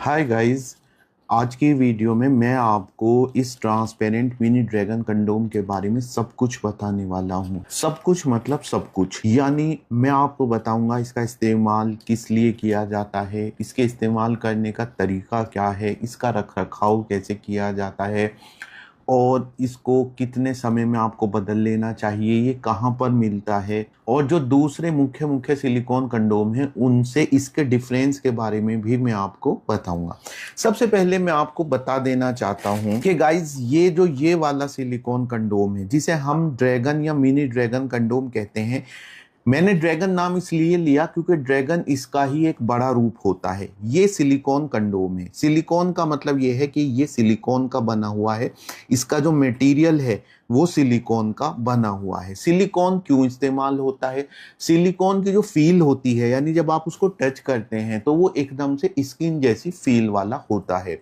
Hi guys. आज की video में मैं आपको इस ट्रांसपेरेंट मिनी ड्रैगन कंडोम के बारे में सब कुछ बताने वाला हूँ। सब कुछ मतलब सब कुछ, यानी मैं आपको बताऊंगा इसका इस्तेमाल किस लिए किया जाता है, इसके इस्तेमाल करने का तरीका क्या है, इसका रख रखाव कैसे किया जाता है और इसको कितने समय में आपको बदल लेना चाहिए, ये कहाँ पर मिलता है और जो दूसरे मुख्य मुख्य सिलिकॉन कंडोम हैं उनसे इसके डिफरेंस के बारे में भी मैं आपको बताऊंगा। सबसे पहले मैं आपको बता देना चाहता हूं कि गाइस ये वाला सिलिकॉन कंडोम है जिसे हम ड्रैगन या मिनी ड्रैगन कंडोम कहते हैं। मैंने ड्रैगन नाम इसलिए लिया क्योंकि ड्रैगन इसका ही एक बड़ा रूप होता है। ये सिलिकॉन कंडोम है। सिलिकॉन का मतलब ये है कि ये सिलिकॉन का बना हुआ है, इसका जो मटेरियल है वो सिलिकॉन का बना हुआ है। सिलिकॉन क्यों इस्तेमाल होता है? सिलिकॉन की जो फील होती है, यानी जब आप उसको टच करते हैं तो वो एकदम से स्किन जैसी फील वाला होता है।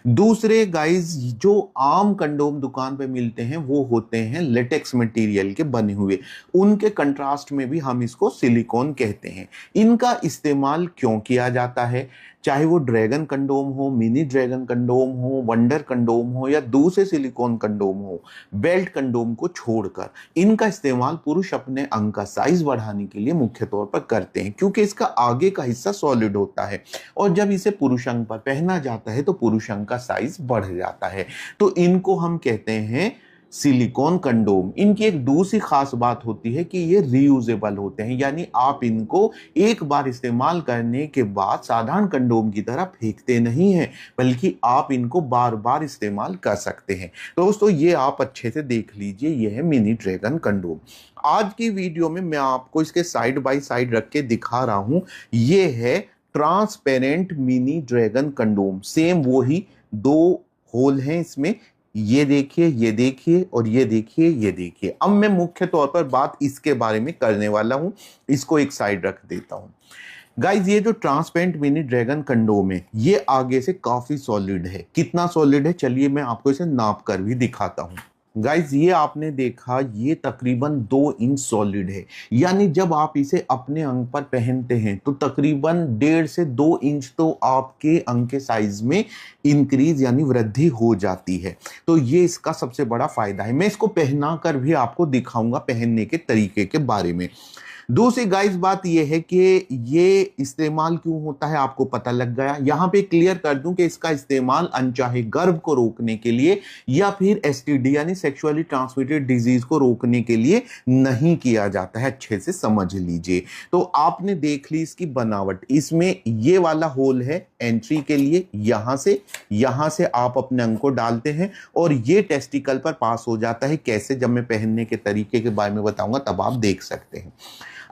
दूसरे गाइस, जो आम कंडोम दुकान पे मिलते हैं वो होते हैं लेटेक्स मटेरियल के बने हुए, उनके कंट्रास्ट में भी हम इसको सिलिकॉन कहते हैं। इनका इस्तेमाल क्यों किया जाता है? चाहे वो ड्रैगन कंडोम हो, मिनी ड्रैगन कंडोम हो, वंडर कंडोम हो या दूसरे सिलिकॉन कंडोम हो, बेल्ट कंडोम को छोड़कर इनका इस्तेमाल पुरुष अपने अंग का साइज बढ़ाने के लिए मुख्य तौर पर करते हैं, क्योंकि इसका आगे का हिस्सा सॉलिड होता है और जब इसे पुरुष अंग पर पहना जाता है तो पुरुष अंग का साइज बढ़ जाता है। तो इनको हम कहते हैं सिलिकॉन कंडोम। इनकी एक दूसरी खास बात होती है कि ये रीयूजेबल होते हैं, यानी आप इनको एक बार इस्तेमाल करने के बाद साधारण कंडोम की तरह फेंकते नहीं हैं, बल्कि आप इनको बार बार इस्तेमाल कर सकते हैं। तो दोस्तों, ये आप अच्छे से देख लीजिए, ये है मिनी ड्रैगन कंडोम। आज की वीडियो में मैं आपको इसके साइड बाय साइड रख के दिखा रहा हूं। ये है transparent mini dragon condom. Same वही दो होल हैं इसमें, ये देखिए, ये देखिए और ये देखिए, ये देखिए। अब मैं मुख्य तौर पर बात इसके बारे में करने वाला हूं। इसको एक साइड रख देता हूं। गाइज, ये जो ट्रांसपेरेंट मिनी ड्रैगन कंडोम है ये आगे से काफी सॉलिड है। कितना सॉलिड है, चलिए मैं आपको इसे नाप कर भी दिखाता हूं। गाइज, ये आपने देखा, ये तकरीबन 2 इंच सॉलिड है, यानी जब आप इसे अपने अंग पर पहनते हैं तो तकरीबन 1.5 से 2 इंच तो आपके अंग के साइज में इंक्रीज यानी वृद्धि हो जाती है। तो ये इसका सबसे बड़ा फायदा है। मैं इसको पहना कर भी आपको दिखाऊंगा पहनने के तरीके के बारे में। दूसरी गाइस बात यह है कि ये इस्तेमाल क्यों होता है आपको पता लग गया। यहां पे क्लियर कर दूं कि इसका इस्तेमाल अनचाहे गर्भ को रोकने के लिए या फिर एसटीडी यानी सेक्सुअली ट्रांसमिटेड डिजीज को रोकने के लिए नहीं किया जाता है। अच्छे से समझ लीजिए। तो आपने देख ली इसकी बनावट। इसमें ये वाला होल है एंट्री के लिए, यहां से आप अपने अंग को डालते हैं और ये टेस्टिकल पर पास हो जाता है। कैसे, जब मैं पहनने के तरीके के बारे में बताऊंगा तब आप देख सकते हैं।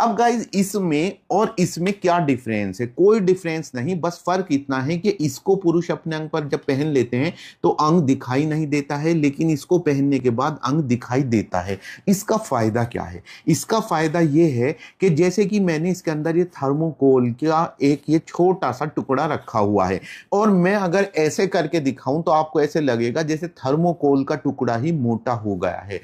अब गाइज, इसमें और इसमें क्या डिफरेंस है? कोई डिफरेंस नहीं, बस फर्क इतना है कि इसको पुरुष अपने अंग पर जब पहन लेते हैं तो अंग दिखाई नहीं देता है, लेकिन इसको पहनने के बाद अंग दिखाई देता है। इसका फायदा क्या है? इसका फायदा यह है कि जैसे कि मैंने इसके अंदर ये थर्मोकोल का एक ये छोटा सा टुकड़ा रखा हुआ है और मैं अगर ऐसे करके दिखाऊं तो आपको ऐसे लगेगा जैसे थर्मोकोल का टुकड़ा ही मोटा हो गया है।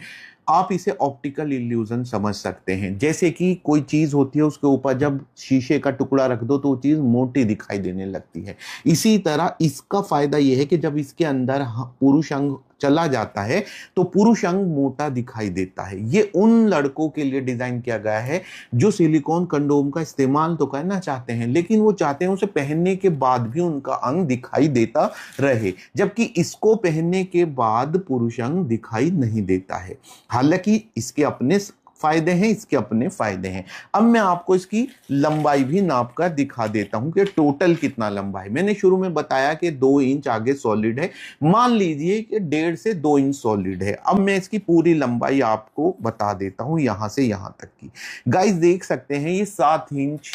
आप इसे ऑप्टिकल इल्यूजन समझ सकते हैं। जैसे कि कोई चीज होती है, उसके ऊपर जब शीशे का टुकड़ा रख दो तो वो चीज मोटी दिखाई देने लगती है। इसी तरह इसका फायदा यह है कि जब इसके अंदर पुरुष अंग चला जाता है तो पुरुष अंग मोटा दिखाई देता है। ये उन लड़कों के लिए डिजाइन किया गया है जो सिलिकॉन कंडोम का इस्तेमाल तो करना चाहते हैं, लेकिन वो चाहते हैं उसे पहनने के बाद भी उनका अंग दिखाई देता रहे, जबकि इसको पहनने के बाद पुरुष अंग दिखाई नहीं देता है। हालांकि इसके अपने फायदे हैं, इसके अपने फायदे हैं। अब मैं आपको इसकी लंबाई भी नाप कर दिखा देता हूं कि टोटल कितना लंबा है। मैंने शुरू में बताया कि 2 इंच आगे सॉलिड है, मान लीजिए कि 1.5 से 2 इंच सॉलिड है। अब मैं इसकी पूरी लंबाई आपको बता देता हूं, यहां से यहां तक की। गाइस, देख सकते हैं ये 7 इंच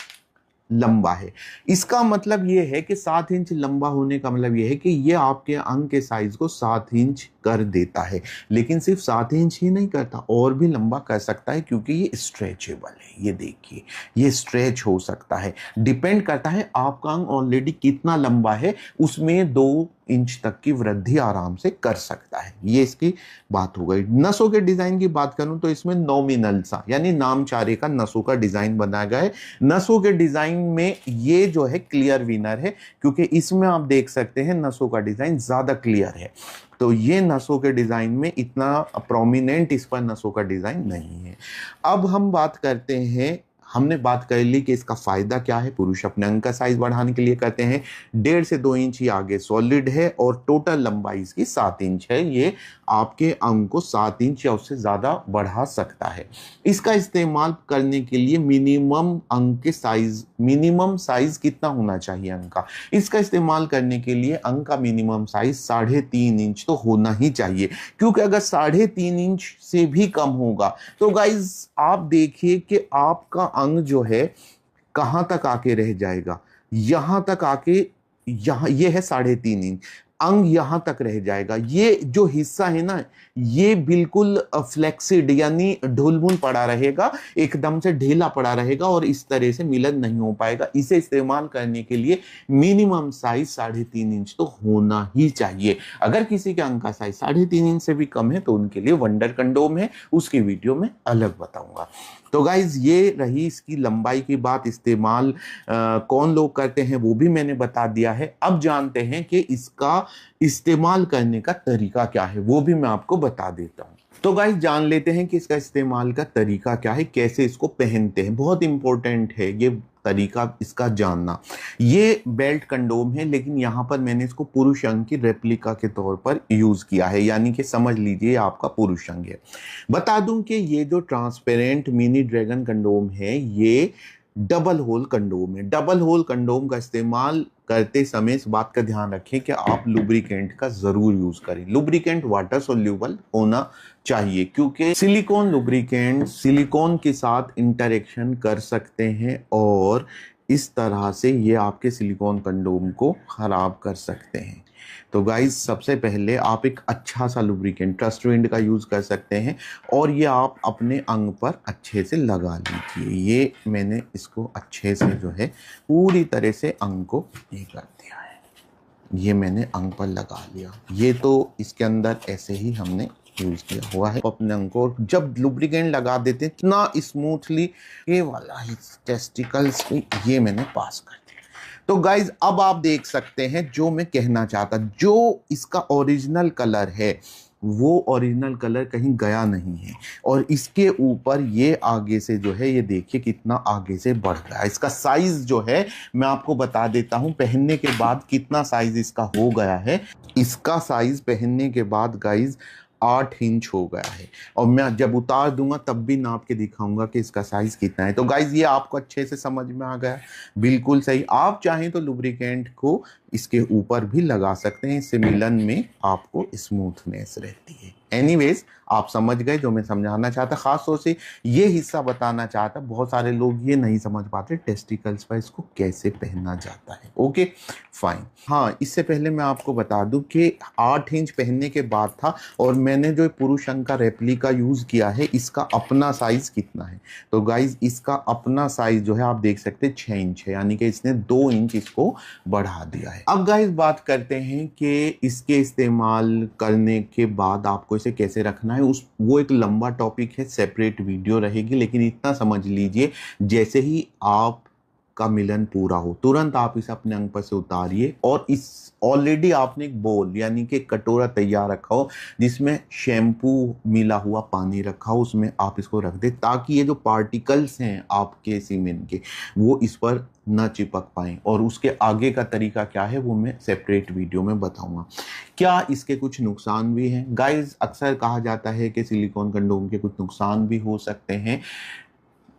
लंबा है। इसका मतलब यह है कि 7 इंच लंबा होने का मतलब यह है कि यह आपके अंग के साइज को 7 इंच कर देता है। लेकिन सिर्फ 7 इंच ही नहीं करता, और भी लंबा कर सकता है, क्योंकि ये स्ट्रेचेबल है। ये देखिए, ये स्ट्रेच हो सकता है। डिपेंड करता है आपका अंग ऑलरेडी कितना लंबा है, उसमें 2 इंच तक की वृद्धि आराम से कर सकता है। ये इसकी बात हो गई। नसों के डिजाइन की बात करूं तो इसमें नॉमिनल सा यानी नामचारे का नसों का डिजाइन बनाया गया है। नसों के डिजाइन में ये जो है क्लियर विनर है, क्योंकि इसमें आप देख सकते हैं नसों का डिजाइन ज्यादा क्लियर है। तो ये नसों के डिजाइन में इतना प्रोमिनेंट इस पर नसों का डिजाइन नहीं है। अब हम बात करते हैं, हमने बात कर ली कि इसका फायदा क्या है। पुरुष अपने अंग का साइज बढ़ाने के लिए करते हैं। 1.5 से 2 इंच ही आगे सॉलिड है और टोटल लंबाई इसकी 7 इंच है। ये आपके अंग को 7 इंच या उससे ज्यादा बढ़ा सकता है। इसका इस्तेमाल करने के लिए मिनिमम साइज कितना होना चाहिए अंग का? इसका इस्तेमाल करने के लिए अंग का मिनिमम साइज 3.5 इंच तो होना ही चाहिए, क्योंकि अगर 3.5 इंच से भी कम होगा तो गाइज आप देखिए कि आपका अंग जो है कहां तक आके रह जाएगा। यहां तक आके, यहां ये है 3.5 इंच, अंग यहां तक रह जाएगा। ये जो हिस्सा है ना, ये बिल्कुल फ्लेक्सिड यानी ढुलमुल पड़ा रहेगा, एकदम से ढीला पड़ा रहेगा और इस तरह से मिलन नहीं हो पाएगा। इसे इस्तेमाल करने के लिए मिनिमम साइज 3.5 इंच तो होना ही चाहिए। अगर किसी के अंग का साइज 3.5 इंच से भी कम है तो उनके लिए वंडर कंडोम है, उसकी वीडियो में अलग बताऊंगा। तो गाइज ये रही इसकी लंबाई की बात। इस्तेमाल कौन लोग करते हैं वो भी मैंने बता दिया है। अब जानते हैं कि इसका इस्तेमाल करने का तरीका क्या है, वो भी मैं आपको बता देता हूं। तो गाइस जान लेते हैं कि इसका इस्तेमाल का तरीका क्या है, कैसे इसको पहनते हैं। बहुत इंपॉर्टेंट है ये तरीका इसका जानना। ये बेल्ट कंडोम है, लेकिन यहां पर मैंने इसको पुरुष अंग की रेप्लिका के तौर पर यूज किया है, यानी कि समझ लीजिए आपका पुरुष अंग है। बता दूं कि ये जो ट्रांसपेरेंट मिनी ड्रैगन कंडोम है ये डबल होल कंडोम है। डबल होल कंडोम का इस्तेमाल करते समय इस बात का ध्यान रखें कि आप लुब्रिकेंट का जरूर यूज करें। लुब्रिकेंट वाटर सोल्यूबल होना चाहिए, क्योंकि सिलिकॉन लुब्रिकेंट सिलिकॉन के साथ इंटरेक्शन कर सकते हैं और इस तरह से ये आपके सिलिकॉन कंडोम को खराब कर सकते हैं। तो गाइज सबसे पहले आप एक अच्छा सा लुब्रिकेंट ट्रस्टविंड का यूज कर सकते हैं और ये आप अपने अंग पर अच्छे से लगा लीजिए। ये मैंने इसको अच्छे से जो है पूरी तरह से अंग को ये कर दिया है। ये मैंने अंग पर लगा लिया। ये तो इसके अंदर ऐसे ही हमने यूज किया हुआ है अपने अंग को। जब लुब्रिकेंट लगा देते हैं इतना स्मूथली, ये वाला ही टेस्टिकल्स पे ये मैंने पास कर दिया। तो गाइज अब आप देख सकते हैं जो मैं कहना चाहता, जो इसका ओरिजिनल कलर है वो ओरिजिनल कलर कहीं गया नहीं है और इसके ऊपर ये आगे से जो है ये देखिए कितना आगे से बढ़ रहा है। इसका साइज जो है मैं आपको बता देता हूं पहनने के बाद कितना साइज इसका हो गया है। इसका साइज पहनने के बाद गाइज 8 इंच हो गया है और मैं जब उतार दूंगा तब भी नाप के दिखाऊंगा कि इसका साइज कितना है। तो गाइज ये आपको अच्छे से समझ में आ गया, बिल्कुल सही। आप चाहें तो लुब्रिकेंट को इसके ऊपर भी लगा सकते हैं, इससे मिलन में आपको स्मूथनेस रहती है। एनीवेज आप समझ गए जो मैं समझाना चाहता, खास तौर से ये हिस्सा बताना चाहता। बहुत सारे लोग ये नहीं समझ पाते टेस्टिकल्स पर इसको कैसे पहनना जाता है। Okay fine. हाँ, इससे पहले मैं आपको बता दूं कि 8 इंच पहनने के बाद था और मैंने जो पुरुष अंग का रेप्लिका यूज किया है इसका अपना साइज कितना है। तो गाइज इसका अपना साइज जो है आप देख सकते हैं 6 इंच है, यानी कि इसने 2 इंच इसको बढ़ा दिया है। अब गाइज बात करते हैं कि इसके इस्तेमाल करने के बाद आपको इसे कैसे रखना है। वो एक लंबा टॉपिक है, सेपरेट वीडियो रहेगी, लेकिन इतना समझ लीजिए जैसे ही आप का मिलन पूरा हो तुरंत आप इसे अपने अंग पर से उतारिए और इस ऑलरेडी आपने एक बोल यानी कि कटोरा तैयार रखा हो जिसमें शैम्पू मिला हुआ पानी रखा हो, उसमें आप इसको रख दें ताकि ये जो पार्टिकल्स हैं आपके सीमेन के वो इस पर न चिपक पाए। और उसके आगे का तरीका क्या है वो मैं सेपरेट वीडियो में बताऊंगा। क्या इसके कुछ नुकसान भी हैं? गाइज अक्सर कहा जाता है कि सिलिकॉन कंडोम के कुछ नुकसान भी हो सकते हैं।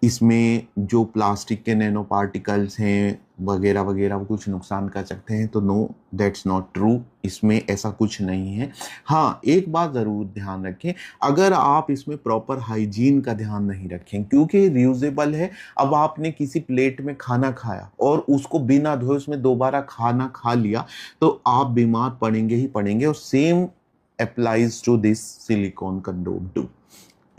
इसमें जो प्लास्टिक के नैनो पार्टिकल्स हैं वगैरह वगैरह वो कुछ नुकसान कर सकते हैं। तो नो, दैट्स नॉट ट्रू, इसमें ऐसा कुछ नहीं है। हाँ, एक बात ज़रूर ध्यान रखें, अगर आप इसमें प्रॉपर हाइजीन का ध्यान नहीं रखें, क्योंकि रियूजेबल है। अब आपने किसी प्लेट में खाना खाया और उसको बिना धोए उसमें दोबारा खाना खा लिया तो आप बीमार पड़ेंगे ही पड़ेंगे। और same applies to this silicon condom too.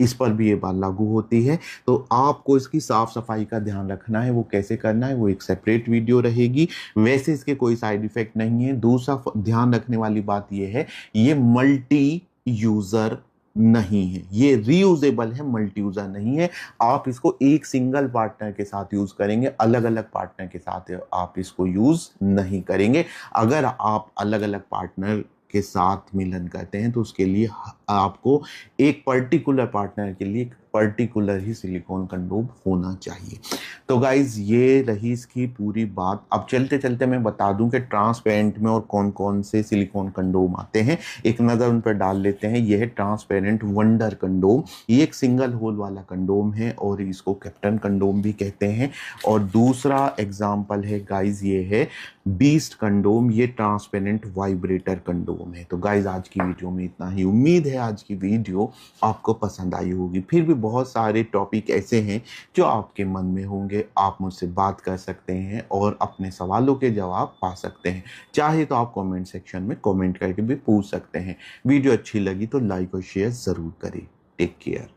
इस पर भी ये बात लागू होती है। तो आपको इसकी साफ सफाई का ध्यान रखना है, वो कैसे करना है वो एक सेपरेट वीडियो रहेगी। वैसे इसके कोई साइड इफेक्ट नहीं है। दूसरा ध्यान रखने वाली बात ये है, ये मल्टी यूजर नहीं है, ये रीयूजेबल है, मल्टी यूजर नहीं है। आप इसको एक सिंगल पार्टनर के साथ यूज करेंगे, अलग अलग पार्टनर के साथ आप इसको यूज नहीं करेंगे। अगर आप अलग अलग पार्टनर के साथ मिलन करते हैं तो उसके लिए आपको एक पर्टिकुलर पार्टनर के लिए पर्टिकुलर ही सिलिकॉन कंडोम होना चाहिए। तो गाइज ये रही इसकी पूरी बात। अब चलते चलते मैं बता दूं कि ट्रांसपेरेंट में और कौन कौन से सिलिकॉन कंडोम आते हैं, एक नज़र उन पर डाल लेते हैं। यह है ट्रांसपेरेंट वंडर कंडोम। ये एक सिंगल होल वाला कंडोम है और इसको कैप्टन कंडोम भी कहते हैं। और दूसरा एग्जाम्पल है गाइज, ये है बीस्ट कंडोम। ये ट्रांसपेरेंट वाइब्रेटर कंडोम है। तो गाइज आज की वीडियो में इतना ही। उम्मीद है आज की वीडियो आपको पसंद आई होगी। फिर भी बहुत सारे टॉपिक ऐसे हैं जो आपके मन में होंगे, आप मुझसे बात कर सकते हैं और अपने सवालों के जवाब पा सकते हैं। चाहे तो आप कमेंट सेक्शन में कमेंट करके भी पूछ सकते हैं। वीडियो अच्छी लगी तो लाइक और शेयर ज़रूर करें। Take care.